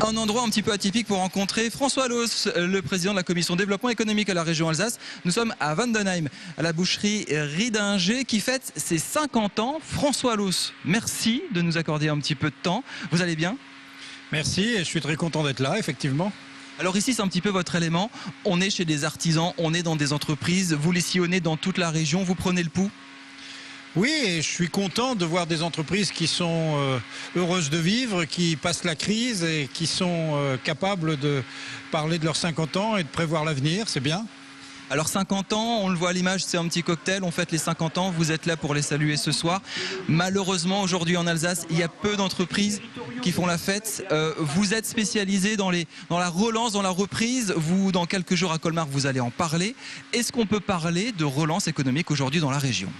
Un endroit un petit peu atypique pour rencontrer François Loos, le président de la commission développement économique à la région Alsace. Nous sommes à Wandenheim, à la boucherie Riedinger qui fête ses 50 ans. François Loos, merci de nous accorder un petit peu de temps. Vous allez bien? Merci, et je suis très content d'être là, effectivement. Alors ici, c'est un petit peu votre élément. On est chez des artisans, on est dans des entreprises. Vous les sillonnez dans toute la région, vous prenez le pouls? Oui, et je suis content de voir des entreprises qui sont heureuses de vivre, qui passent la crise et qui sont capables de parler de leurs 50 ans et de prévoir l'avenir, c'est bien. Alors 50 ans, on le voit à l'image, c'est un petit cocktail, on fête les 50 ans, vous êtes là pour les saluer ce soir. Malheureusement, aujourd'hui en Alsace, il y a peu d'entreprises qui font la fête. Vous êtes spécialisé dans la relance, dans la reprise. Vous, dans quelques jours à Colmar, vous allez en parler. Est-ce qu'on peut parler de relance économique aujourd'hui dans la région ?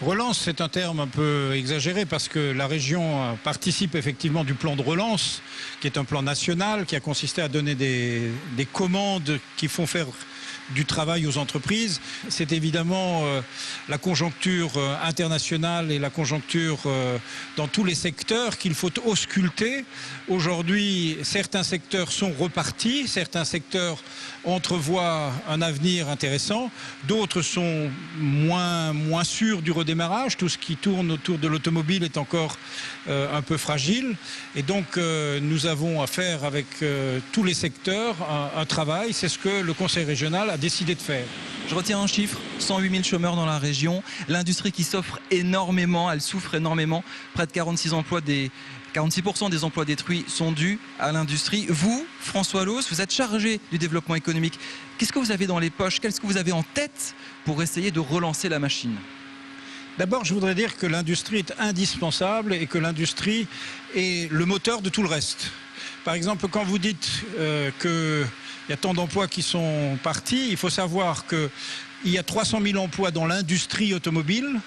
Relance, c'est un terme un peu exagéré parce que la région participe effectivement du plan de relance, qui est un plan national, qui a consisté à donner des commandes qui font faire du travail aux entreprises. C'est évidemment la conjoncture internationale et la conjoncture dans tous les secteurs qu'il faut ausculter. Aujourd'hui, certains secteurs sont repartis, certains secteurs entrevoient un avenir intéressant, d'autres sont moins sûrs du redémarrage. Tout ce qui tourne autour de l'automobile est encore un peu fragile. Et donc, nous avons à faire avec tous les secteurs un travail. C'est ce que le Conseil régional a décidé de faire. Je retiens un chiffre, 108 000 chômeurs dans la région. L'industrie qui s'offre énormément, elle souffre énormément. Près de 46% des emplois détruits sont dus à l'industrie. Vous, François Loos, vous êtes chargé du développement économique. Qu'est-ce que vous avez dans les poches? Qu'est-ce que vous avez en tête pour essayer de relancer la machine? D'abord, je voudrais dire que l'industrie est indispensable et que l'industrie est le moteur de tout le reste. Par exemple, quand vous dites qu'il y a tant d'emplois qui sont partis, il faut savoir qu'il y a 300 000 emplois dans l'industrie automobile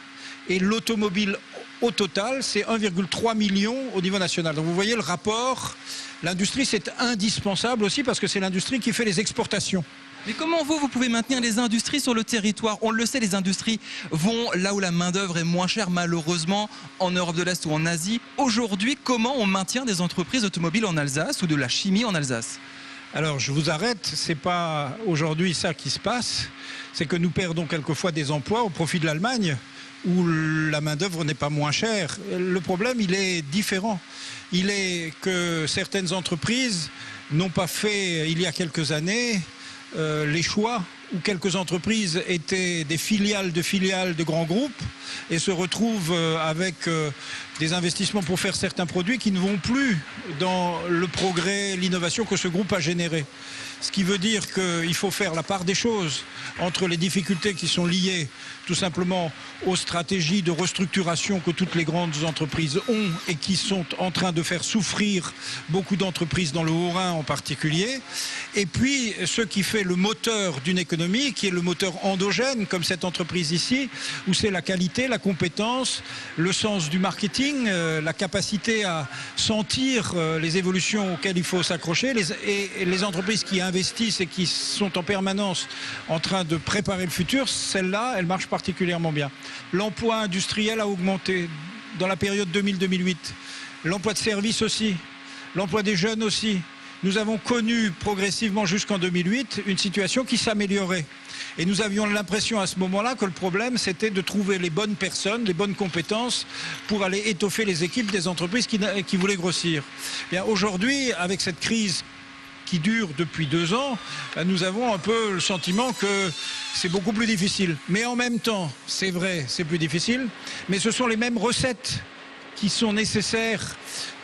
et l'automobile au total, c'est 1,3 million au niveau national. Donc vous voyez le rapport. L'industrie, c'est indispensable aussi parce que c'est l'industrie qui fait les exportations. Mais comment vous pouvez maintenir les industries sur le territoire? On le sait, les industries vont là où la main-d'œuvre est moins chère, malheureusement, en Europe de l'Est ou en Asie. Aujourd'hui, comment on maintient des entreprises automobiles en Alsace ou de la chimie en Alsace? Alors, je vous arrête, c'est pas aujourd'hui ça qui se passe, c'est que nous perdons quelquefois des emplois au profit de l'Allemagne, où la main-d'œuvre n'est pas moins chère. Le problème, il est différent. Il est que certaines entreprises n'ont pas fait, il y a quelques années, les choix où quelques entreprises étaient des filiales de grands groupes et se retrouvent avec des investissements pour faire certains produits qui ne vont plus dans le progrès, l'innovation que ce groupe a généré. Ce qui veut dire qu'il faut faire la part des choses entre les difficultés qui sont liées tout simplement aux stratégies de restructuration que toutes les grandes entreprises ont et qui sont en train de faire souffrir beaucoup d'entreprises dans le Haut-Rhin en particulier. Et puis ce qui fait le moteur d'une économie, qui est le moteur endogène, comme cette entreprise ici, où c'est la qualité, la compétence, le sens du marketing, la capacité à sentir les évolutions auxquelles il faut s'accrocher, et les entreprises qui investissent et qui sont en permanence en train de préparer le futur, celles-là, elles marchent particulièrement bien. L'emploi industriel a augmenté dans la période 2000-2008. L'emploi de service aussi. L'emploi des jeunes aussi. Nous avons connu progressivement jusqu'en 2008 une situation qui s'améliorait. Et nous avions l'impression à ce moment-là que le problème, c'était de trouver les bonnes personnes, les bonnes compétences pour aller étoffer les équipes des entreprises qui voulaient grossir. Bien, aujourd'hui, avec cette crise qui dure depuis 2 ans, nous avons un peu le sentiment que c'est beaucoup plus difficile. Mais en même temps, c'est vrai, c'est plus difficile, mais ce sont les mêmes recettes qui sont nécessaires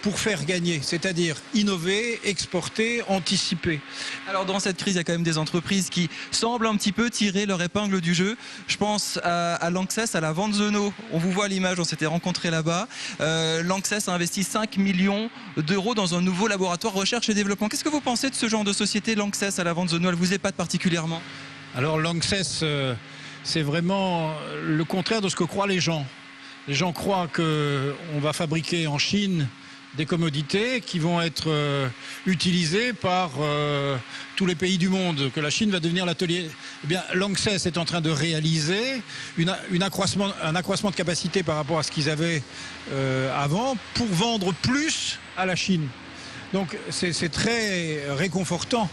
pour faire gagner, c'est-à-dire innover, exporter, anticiper. Alors dans cette crise, il y a quand même des entreprises qui semblent un petit peu tirer leur épingle du jeu. Je pense à Lanxess, à la Wanzeno. On vous voit à l'image, on s'était rencontrés là-bas. Lanxess a investi 5 millions d'euros dans un nouveau laboratoire recherche et développement. Qu'est-ce que vous pensez de ce genre de société, Lanxess, à la Wanzeno? Elle vous épate particulièrement? Alors Lanxess, c'est vraiment le contraire de ce que croient les gens. Les gens croient qu'on va fabriquer en Chine des commodités qui vont être utilisées par tous les pays du monde, que la Chine va devenir l'atelier. Eh bien, Lanxess est en train de réaliser un accroissement de capacité par rapport à ce qu'ils avaient avant pour vendre plus à la Chine. Donc c'est très réconfortant.